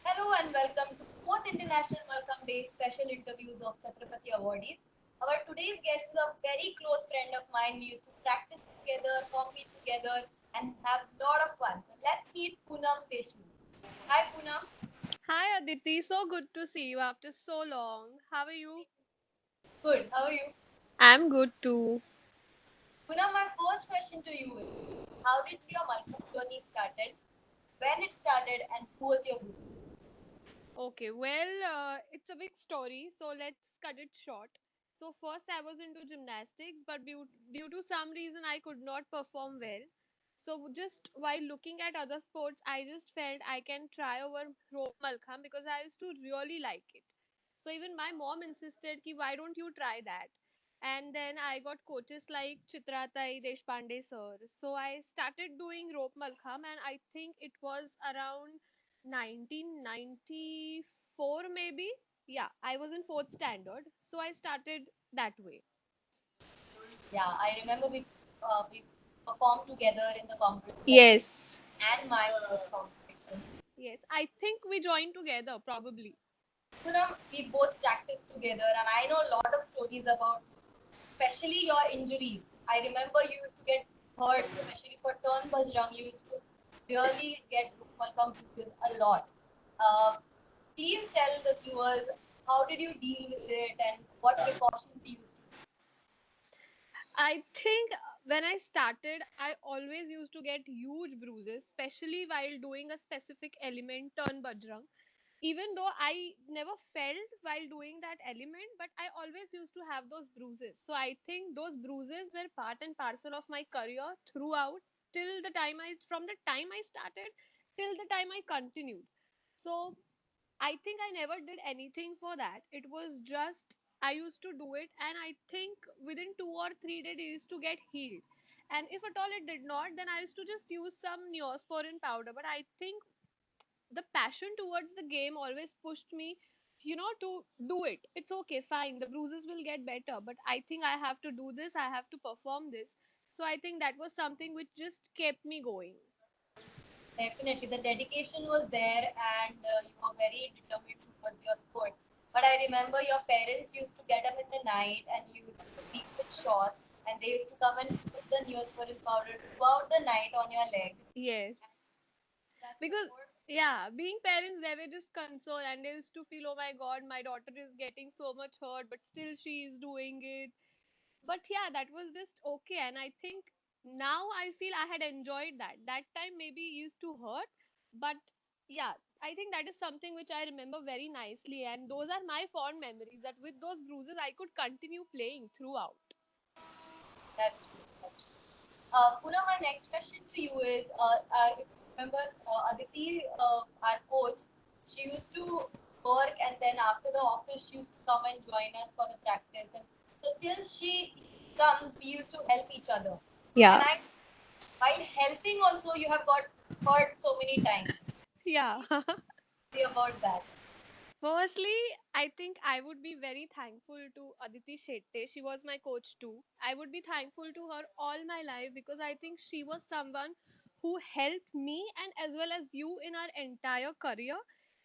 Hello and welcome to 4th International Welcome Day special interviews of Chhatrapati Awardees. Our today's guest is a very close friend of mine. We used to practice together, compete together, and have a lot of fun. So let's meet Poonam Deshmukh. Hi Poonam. Hi Aditi, so good to see you after so long. How are you? Good. How are you? I'm good too. Poonam, my first question to you is how did your Malcolm journey started? When it started and who was your guru? Okay, well, it's a big story, so let's cut it short. So, first, I was into gymnastics, but due to some reason, I could not perform well. So, just while looking at other sports, I just felt I can try over rope malkham because I used to really like it. So, even my mom insisted, ki, why don't you try that? And then I got coaches like Chitratai Deshpande sir. So, I started doing rope malkham, and I think it was around 1994 maybe. Yeah, I was in fourth standard, so I started that way. Yeah, I remember we performed together in the competition Yes. and my first competition. Yes, I think we joined together probably. Poonam, we both practiced together, and I know a lot of stories about, especially your injuries. I remember you used to get hurt, especially for turn bajrang. You used to really get Malcolm bruises a lot. Uh, Please tell the viewers how did you deal with it and what precautions you used to I think when I started, I always used to get huge bruises, especially while doing a specific element, turn bajrang. Even though I never felt while doing that element, but I always used to have those bruises. So I think those bruises were part and parcel of my career throughout till the time from the time I started till the time I continued. So I think I never did anything for that. It was just I used to do it, and I think within 2 or 3 days it used to get healed. And if at all it did not, then I used to just use some neosporin powder. But I think the passion towards the game always pushed me, to do it. It's okay, fine. The bruises will get better, but I think I have to do this. I have to perform this. So I think that was something which just kept me going. definitely the dedication was there and you were very determined towards your sport. But I remember your parents used to get up in the night and you used to sleep with shorts, and they used to come and put the neosporin powder throughout the night on your leg. Yes. That Because support. yeah, being parents, they were just concerned and they used to feel, oh my god, my daughter is getting so much hurt, but still she is doing it. But yeah, that was just okay. And I think now I feel I had enjoyed that time. Maybe used to hurt, but yeah, I think that is something which I remember very nicely, and those are my fond memories, that with those bruises I could continue playing throughout. That's true. That's true. Poonam, my next question to you is, if you remember, Aditi, our coach, she used to work, and then after the office, she used to come and join us for the practice. And so till she comes, we used to help each other. And Yeah. I, while helping, also you have got hurt so many times. Yeah. Please say about that. Firstly, I think I would be very thankful to Aditi Shetty. She was my coach too. I would be thankful to her all my life because I think she was someone who helped me and as well as you in our entire career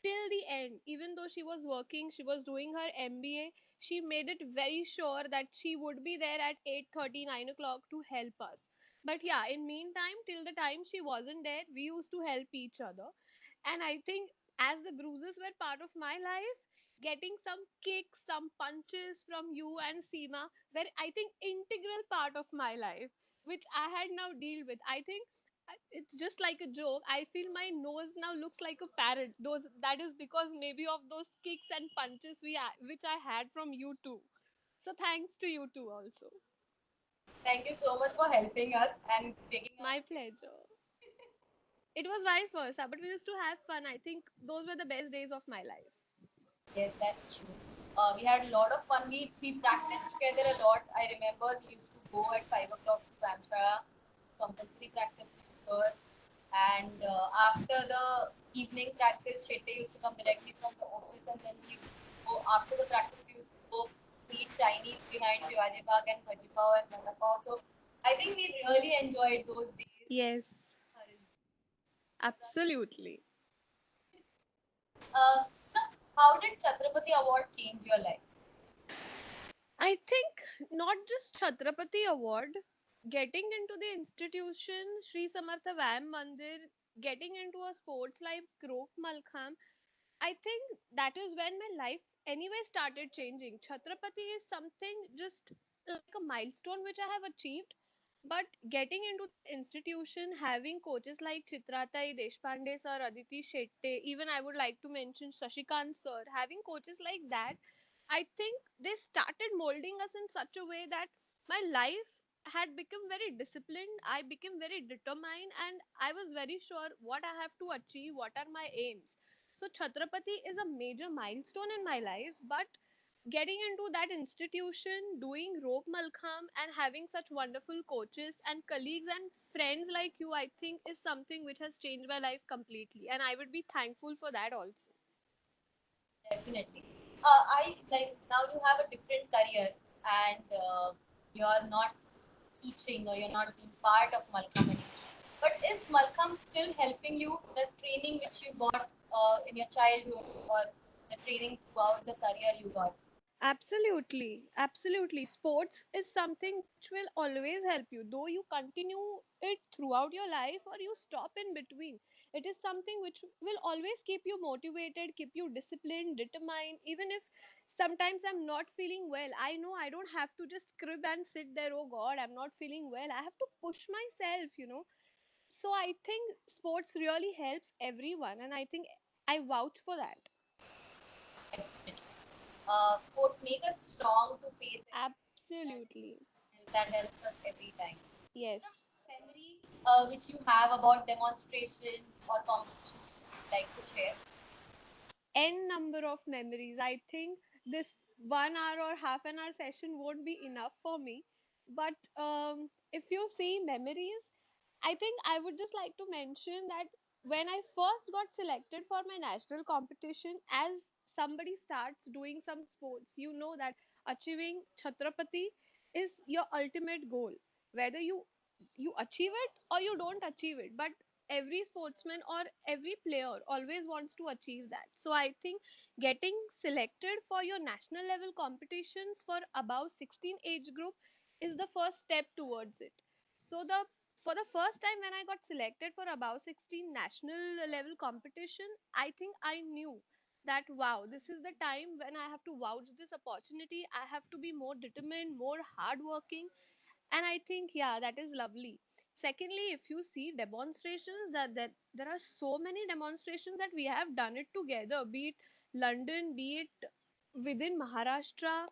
till the end. Even though she was working, she was doing her MBA, she made it very sure that she would be there at 8:30, 9 o'clock to help us. But yeah, in meantime, till the time she wasn't there, we used to help each other. And I think as the bruises were part of my life, getting some kicks, some punches from you and Seema were, I think, integral part of my life, which I had now deal with. I think it's just like a joke. I feel my nose now looks like a parrot. Those that is because maybe of those kicks and punches which I had from you too. So thanks to you too also. Thank you so much for helping us and taking our My pleasure. It was vice versa, but we used to have fun. I think those were the best days of my life. Yes, that's true. We had a lot of fun. We practiced together a lot. I remember we used to go at 5 o'clock to Amshara, compulsory practice with her. And after the evening practice, Shetty used to come directly from the office, and then we used to go after the practice. We used to go eat Chinese behind Shivaji Park and Bhaji Pav and Vada Pav. So I think we really enjoyed those days Yes, thoroughly. So that's absolutely. So how did Chhatrapati Award change your life? I think not just Chhatrapati Award, getting into the institution Sri Samartha Vyam Mandir, getting into a sports like Rope Malkham, I think that is when my life anyway started changing. Chhatrapati is something just like a milestone which I have achieved. But getting into that institution, having coaches like Chitratai Deshpande sir, Aditi Shetty, even I would like to mention Shashikant sir, having coaches like that, I think they started molding us in such a way that my life had become very disciplined. I became very determined and I was very sure what I have to achieve, what are my aims. So Chhatrapati is a major milestone in my life, but getting into that institution, doing rope malkham, and having such wonderful coaches and colleagues and friends like you, I think is something which has changed my life completely. And I would be thankful for that also. Definitely. I like now you have a different career and you're not teaching or you're not being part of Malcolm anymore. But is Malcolm still helping you the training which you got in your childhood or the training throughout the career you got? Absolutely, absolutely. Sports is something which will always help you, though you continue it throughout your life or you stop in between. It is something which will always keep you motivated, keep you disciplined, determined. Even if sometimes I'm not feeling well, I know I don't have to just crib and sit there, oh God, I'm not feeling well. I have to push myself. So I think sports really helps everyone, and I think I vouch for that. Definitely. Sports make us strong to face anything Absolutely. and that helps us every time. Yes. Memory which you have about demonstrations or competition which you would like to share? N number of memories. I think this 1 hour or half an hour session won't be enough for me. But if you see memories, I think I would just like to mention that when I first got selected for my national competition, as somebody starts doing some sports, you know that achieving Chhatrapati is your ultimate goal. Whether you achieve it or you don't achieve it, but every sportsman or every player always wants to achieve that. So I think getting selected for your national level competitions for above 16 age group is the first step towards it. So the for the first time when I got selected for above 16 national level competition, I think I knew that wow, this is the time when I have to vouch this opportunity. I have to be more determined, more hardworking, and I think yeah, that is lovely. Secondly, if you see demonstrations, there are so many demonstrations that we have done it together, be it London, be it within Maharashtra,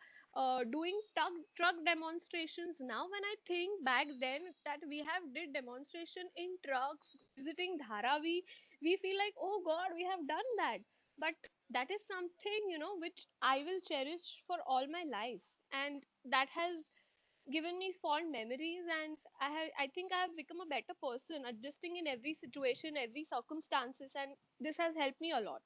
doing truck demonstrations. Now when I think back then that we have did demonstration in trucks visiting Dharavi, we feel like oh god, we have done that. But that is something which I will cherish for all my life, and that has given me fond memories, and I think I have become a better person, adjusting in every situation, every circumstances, and this has helped me a lot.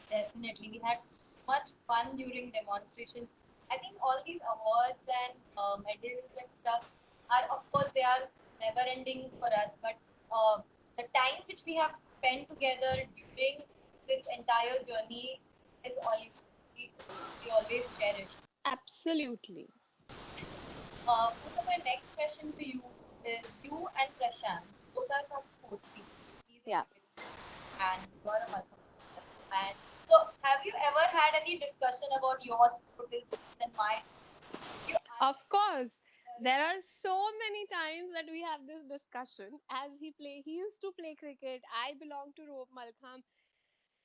Definitely. We had so much fun during demonstrations. I think all these awards and medals and stuff are, of course, they are never ending for us, but the time which we have spent together during this entire journey is all we always cherish. Absolutely. And Pooja, my next question to you is you and Prashant both are from sports team. He's a Yeah. cricket player and you are a Malcolm player. And so have you ever had any discussion about your sport is better than my sport? Did you Of argue course, with there are so many times that we have this discussion. As he used to play cricket, I belong to Rope Malkham.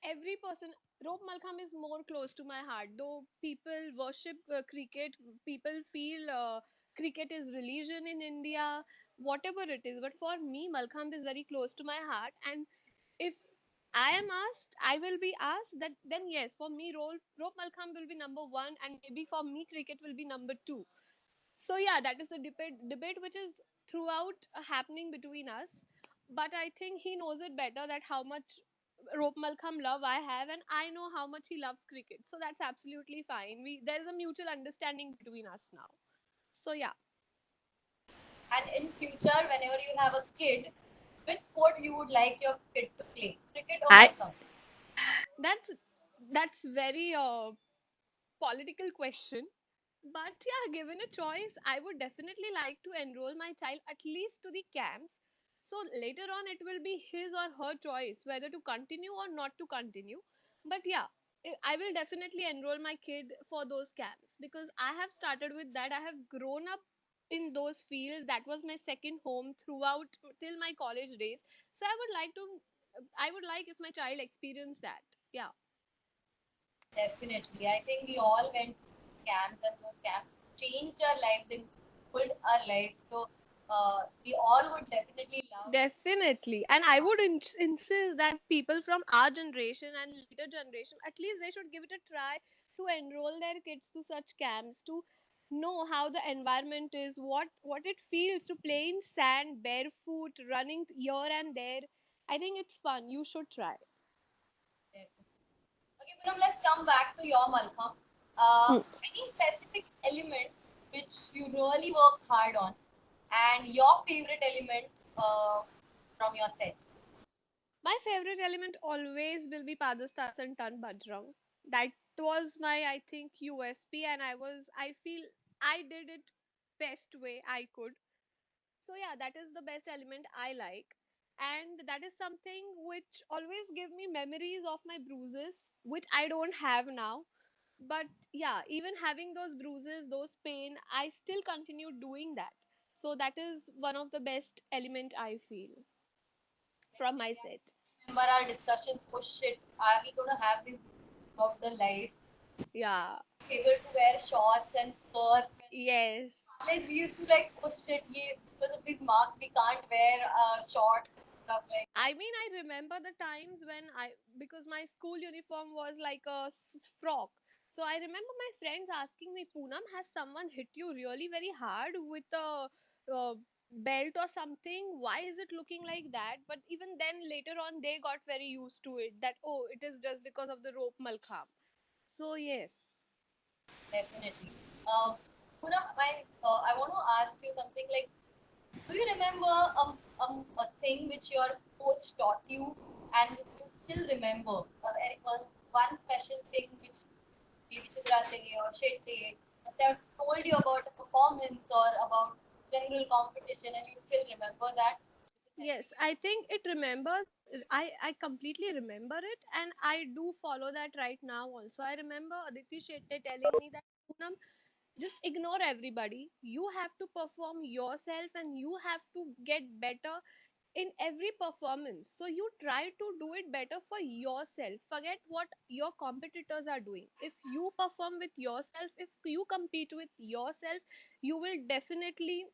Every person, Rope Malkham is more close to my heart, though people worship cricket, people feel cricket is religion in India, whatever it is, but for me Malkham is very close to my heart. And if I am asked, I will be asked that, then yes, for me Rope Malkham will be number one, and maybe for me cricket will be number two. So yeah, that is the debate which is throughout happening between us. But I think he knows it better, that how much Rope Malkham love I have, and I know how much he loves cricket. So that's absolutely fine. We There is a mutual understanding between us now. So yeah. and in future whenever you have a kid, which sport you would like your kid to play? Cricket or I Malcolm? That's very political question. But yeah, given a choice, I would definitely like to enroll my child at least to the camps. So later on, it will be his or her choice whether to continue or not to continue. But yeah, I will definitely enroll my kid for those camps because I have started with that. I have grown up in those fields. That was my second home throughout till my college days. So I would like if my child experienced that. Yeah. Definitely. I think we all went to camps, and those camps changed our life, they pulled our life. So we all would definitely love. Definitely. And I would insist that people from our generation and later generation, at least they should give it a try to enroll their kids to such camps to know how the environment is, what it feels to play in sand, barefoot, running here and there. I think it's fun. You should try. Definitely. Okay, Punam, let's come back to your Malcolm. Hmm. Any specific element which you really work hard on, and your favorite element from your set? My favorite element always will be Padastas and Tan Bajrang. That was my, I think, USP, and I feel I did it best way I could. So yeah, that is the best element I like. And that is something which always give me memories of my bruises, which I don't have now. But yeah, even having those bruises, those pain, I still continue doing that. So that is one of the best element I feel from my Definitely. set. I remember our discussions. Oh shit, are we gonna have this throughout the life? Yeah. Able to wear shorts and skirts. When Yes. college, we used to like, oh shit, because of these marks, we can't wear shorts and stuff like that. I mean, I remember the times when because my school uniform was like a frock. So I remember my friends asking me, Poonam, has someone hit you really very hard with a belt or something? Why is it looking like that? But even then, later on, they got very used to it that, oh, it is just because of the rope malkham. So, yes. Definitely. Poonam, I want to ask you something like, do you remember a thing which your coach taught you and you still remember? One special thing which maybe Chitrate or Shetty must have told you about a performance or about general competition and you still remember that, which is helping Yes, you. I think it remembers. I completely remember it, and I do follow that right now. Also, I remember Aditi Shetty telling me that Poonam, just ignore everybody. You have to perform yourself, and you have to get better in every performance. So you try to do it better for yourself. Forget what your competitors are doing. If you perform with yourself, if you compete with yourself, you will definitely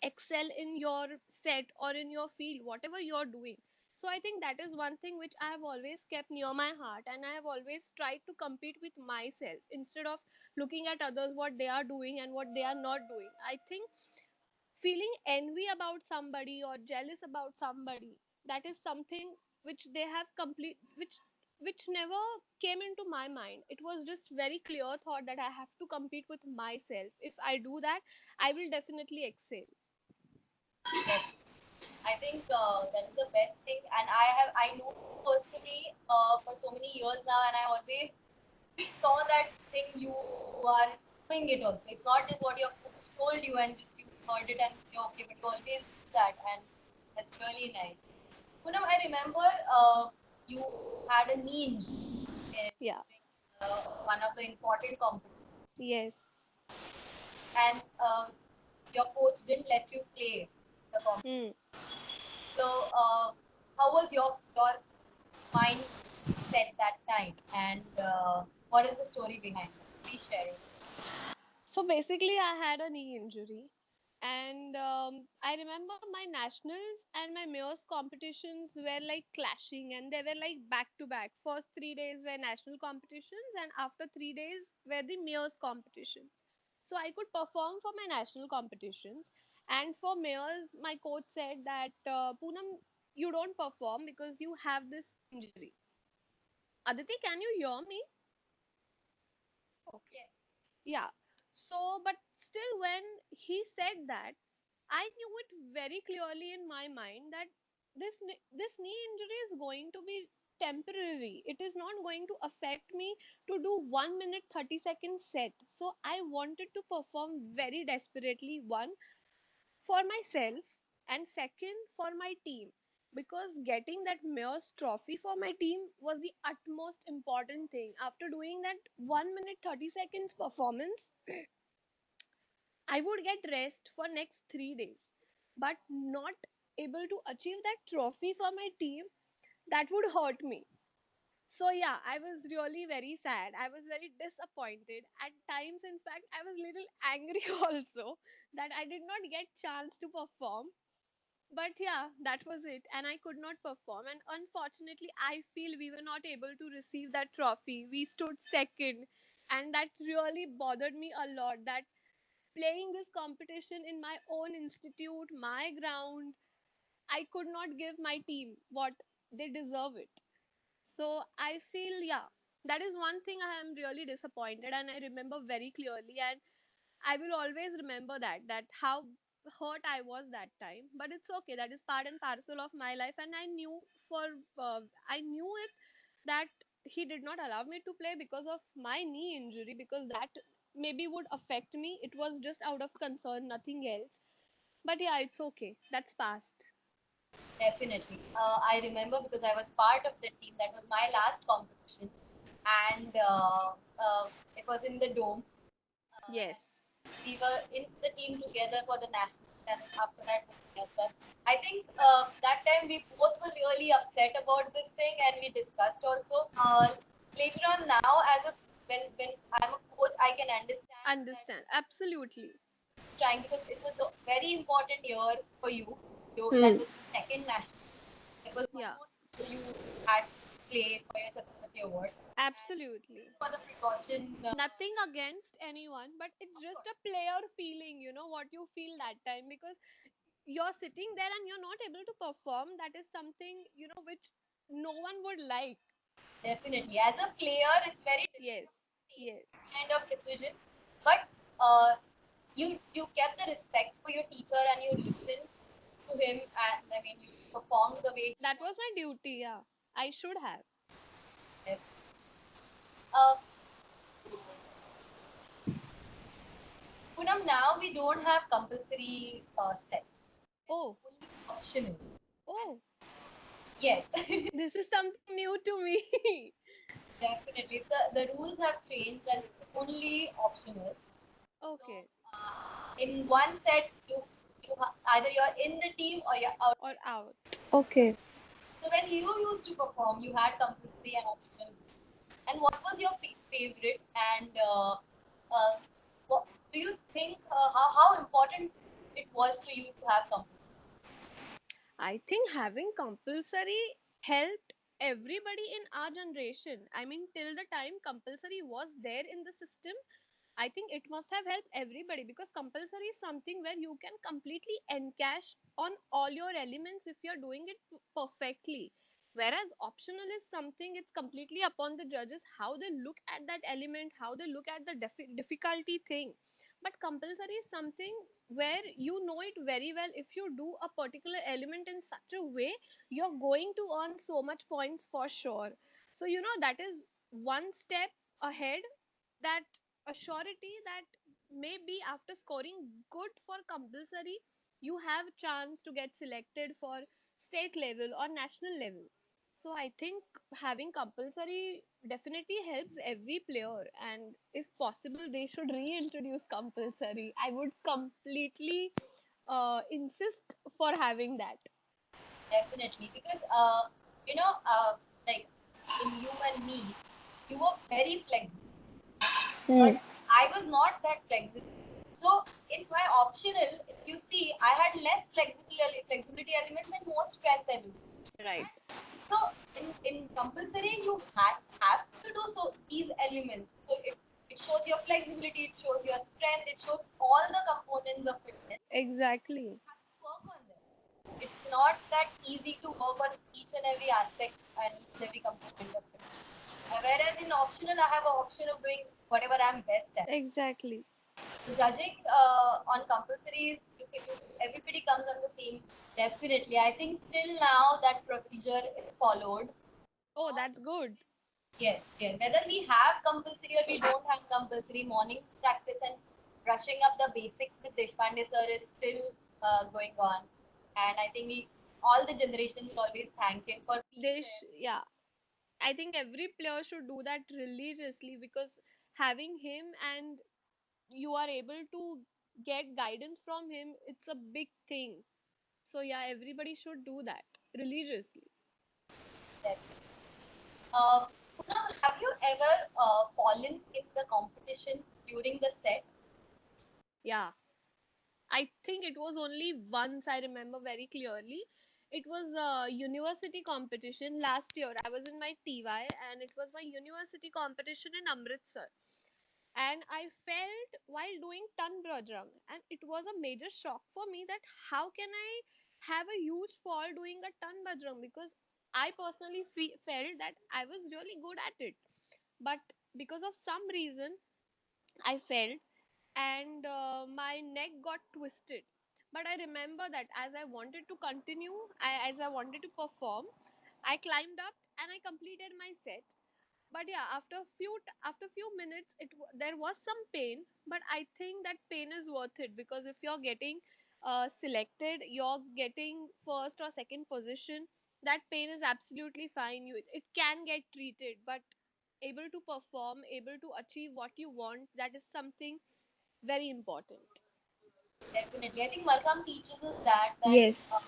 excel in your set or in your field, whatever you're doing. So I think that is one thing which I have always kept near my heart, and I have always tried to compete with myself instead of looking at others what they are doing and what they are not doing. I think feeling envy about somebody or jealous about somebody, that is something which they have complete which never came into my mind. It was just very clear thought that I have to compete with myself. If I do that, I will definitely excel. Yes. I think that is the best thing, and I know you personally for so many years now, and I always saw that thing you are doing it also. It's not just what your coach told you and just you heard it and you're okay, but you always do that, and that's really nice. Poonam, I remember you had a knee injury in Yeah. one of the important competitions, Yes. and your coach didn't let you play the competition. Hmm. So, how was your mindset that time, and what is the story behind it? Please share it. So basically, I had a knee injury, and I remember my nationals and my mayor's competitions were like clashing, and they were like back to back. First 3 days were national competitions, and after 3 days were the mayor's competitions. So I could perform for my national competitions, and for mayors, my coach said that Poonam, you don't perform because you have this injury. Aditi, can you hear me? Okay. Yes, Yeah. So, but still, when he said that, I knew it very clearly in my mind that this knee injury is going to be temporary. It is not going to affect me to do 1 minute 30-second set. So I wanted to perform very desperately, one for myself, and second for my team, because getting that Mears trophy for my team was the utmost important thing. After doing that 1 minute 30 seconds performance, I would get rest for next 3 days, but not able to achieve that trophy for my team, that would hurt me. So yeah, I was really very sad. I was very disappointed. At times, in fact, I was little angry also that I did not get chance to perform. But yeah, that was it, and I could not perform. And unfortunately, I feel we were not able to receive that trophy. We stood second, and that really bothered me a lot. That playing this competition in my own institute, my ground, I could not give my team what they deserve it. So I feel, yeah, that is one thing I am really disappointed, and I remember very clearly, and I will always remember that how hurt I was that time. But it's okay. That is part and parcel of my life, and for I knew it that he did not allow me to play because of my knee injury, because that maybe would affect me. It was just out of concern, nothing else. But yeah, it's okay. That's past. Definitely. I remember because I was part of the team. That was my last competition, and it was in the dome. And Yes. we were in the team together for the national, and after that was Myanmar. I think that time we both were really upset about this thing, and we discussed also. Later on, now as a when I'm a coach, I can understand that Understand. Absolutely. was trying because it was a very important year for you. That Hmm. was your second national. There was one Yeah. more title you had to play for your Chhatrapati Award, and Absolutely. for the precaution, Nothing against anyone, but it's of just course, a player feeling, what you feel that time, because you're sitting there and you're not able to perform. That is something, which no one would like. definitely. As a player, it's very Yes. difficult to take these Yes. kind of decisions, but you kept the respect for your teacher and you listened to him, and I mean you performed the way he That was wanted. my duty, yeah. I should have. Definitely. Uh, Poonam, now we don't have compulsory sets. It's Oh. only optional. And Oh, yes, this is something new to me. definitely. The rules have changed and it's only optional. So Okay. in one set, either you're in the team or you're out Or of the team. out. Okay. So when you used to perform, you had compulsory and optional. And what was your favorite? And what do you think how important it was for you to have compulsory? I think having compulsory helped everybody in our generation. I mean, till the time compulsory was there in the system, I think it must have helped everybody, because compulsory is something where you can completely encash on all your elements if you're doing it perfectly. Whereas optional is something, it's completely upon the judges how they look at that element, how they look at the difficulty thing. But compulsory is something where you know it very well. If you do a particular element in such a way, you're going to earn so much points for sure. So that is one step ahead, that a surety that maybe after scoring good for compulsory, you have a chance to get selected for state level or national level. So I think having compulsory definitely helps every player, and if possible they should reintroduce compulsory. I would completely insist for having that. Definitely, because you know, like in you and me, you were very flexible, Hmm. but I was not that flexible. So in my optional, if you see, I had less flexibility elements and more strength elements. Right. So in compulsory, you have to do so these elements. So it shows your flexibility, it shows your strength, it shows all the components of fitness. Exactly. Have to work on them. It's not that easy to work on each and every aspect and each and every component of fitness. Whereas in optional, I have an option of doing whatever I'm best at. Exactly. So judging on compulsories, everybody comes on the same. Definitely, I think till now that procedure is followed. Oh, that's good. Yes, yes. Whether we have compulsory or we don't have compulsory, morning practice and brushing up the basics with Deshpande sir is still going on. And I think all the generation will always thank him for being there. Yeah, I think every player should do that religiously, because having him and you are able to get guidance from him, it's a big thing. So yeah, everybody should do that religiously. Definitely. Poonam, have you ever fallen in the competition during the set? Yeah, I think it was only once, I remember very clearly. It was a university competition last year. I was in my TY and it was my university competition in Amritsar. And I felt while doing ton brajram, and it was a major shock for me that how can I have a huge fall doing a ton bajrang, because I personally felt that I was really good at it, but because of some reason I felt, and my neck got twisted. But I remember that as I wanted to continue, as I wanted to perform, I climbed up and I completed my set. But yeah, after few minutes, there was some pain, but I think that pain is worth it, because if you're getting selected, you're getting first or second position, that pain is absolutely fine. It can get treated, but able to perform, able to achieve what you want, that is something very important. Definitely. I think Malcolm teaches us that Yes.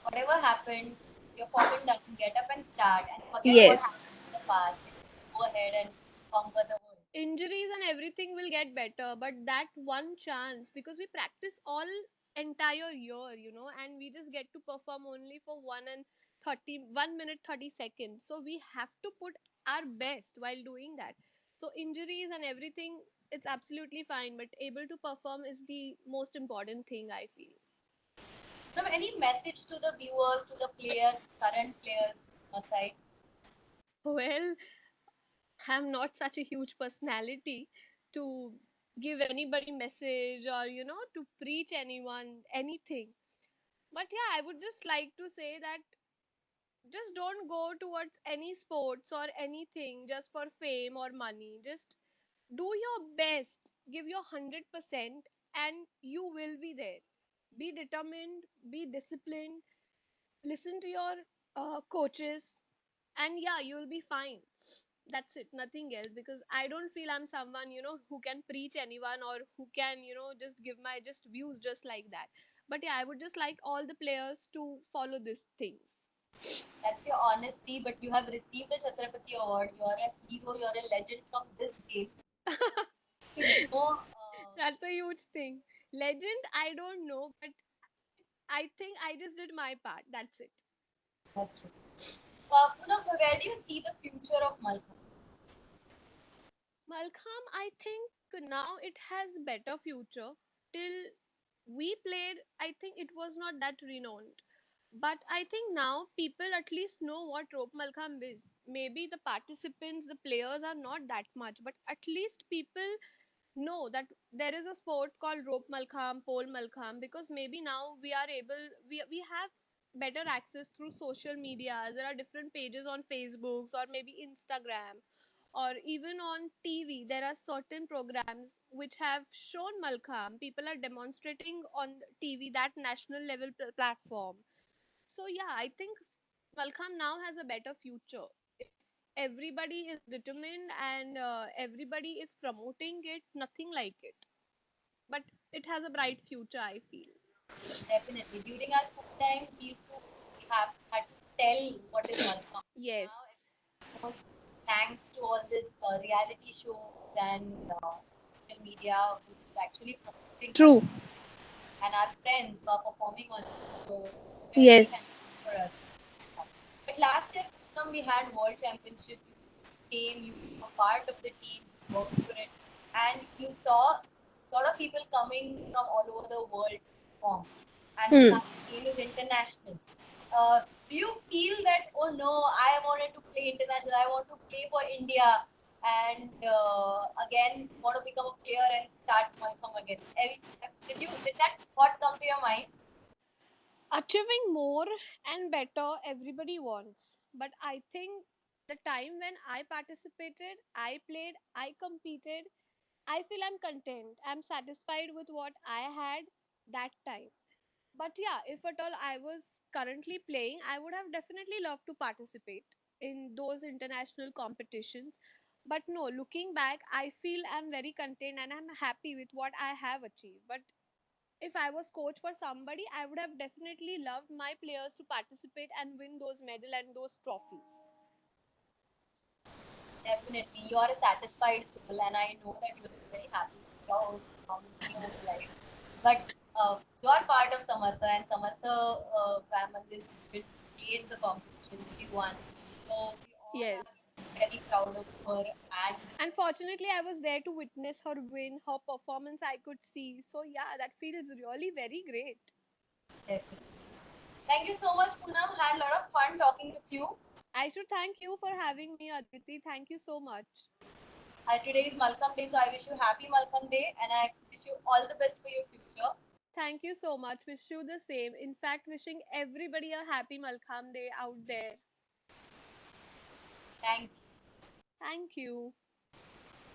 whatever happened, you're fallen down, get up and start and forget what Yes. happened in the past and go ahead and conquer the world. Injuries and everything will get better, but that one chance, because we practice all entire year, and we just get to perform only for 1 minute 30 seconds, so we have to put our best while doing that. So injuries and everything, it's absolutely fine, but able to perform is the most important thing, I feel. Now, any message to the viewers, to the players, current players from your side? Well, I'm not such a huge personality to give anybody message, or to preach anyone anything. But yeah, I would just like to say that just don't go towards any sports or anything just for fame or money. Just do your best, give your 100%, and you will be there. Be determined, be disciplined, listen to your coaches, and yeah, you will be fine. That's it, nothing else, because I don't feel I'm someone who can preach anyone, or who can just give my just views just like that. But yeah, I would just like all the players to follow these things. That's your honesty, but you have received the Chhatrapati Award. You're a hero, you're a legend from this game. To know, That's a huge thing. Legend, I don't know, but I think I just did my part. That's it. that's true. Poonam, where do you see the future of Malcolm? Malcolm, I think now it has better future. Till we played, I think it was not that renowned. But I think now people at least know what rope Malcolm is. Maybe the participants, the players are not that much, but at least people know that there is a sport called rope malkham, pole malkham, because maybe now we have better access through social media. There are different pages on facebooks or maybe instagram, or even on tv there are certain programs which have shown malkham. People are demonstrating on tv, that national level platform. So yeah, I think malkham now has a better future if everybody is determined, and everybody is promoting it, nothing like it. But it has a bright future, I feel. Definitely. During our school times, we have had to tell what is Malcolm. Yes. Now everyone knows, thanks to all this reality shows and social media who's actually promoting True. Malcolm, and our friends who are performing on it. So it's really Yes. helpful for us. But last year, Poonam, we had World Championship. You came, you were part of the team, you worked for it, and you saw a lot of people coming from all over the world to perform. And Hmm. now the game is international. Do you feel that, oh no, I wanted to play international, I want to play for India, and again want to become a player and start Malcolm again? Did that thought come to your mind? Achieving more and better, everybody wants, but I think The time when I participated, I played, I competed, I feel I'm content. I'm satisfied with what I had that time. But yeah, if at all I was currently playing, I would have definitely loved to participate in those international competitions. But no, looking back, I feel I'm very content and I'm happy with what I have achieved. But if I was coach for somebody, I would have definitely loved my players to participate and win those medal and those trophies. Definitely, you are a satisfied soul, and I know that you'll be very happy with your in your whole life. But you are part of Samartha, and Samartha family is good. Played the competition, she won. So we all are Yes. very proud of her, and Unfortunately, I was there to witness her win, her performance I could see. So yeah, that feels really very great. definitely. Thank you so much, Poonam. Had a lot of fun talking with you. I should thank you for having me, Aditi. Thank you so much. Today is Malcolm Day, so I wish you happy Malcolm Day, and I wish you all the best for your future. Thank you so much. Wish you the same. In fact, wishing everybody a happy Malkham Day out there. Thank you. Thank you.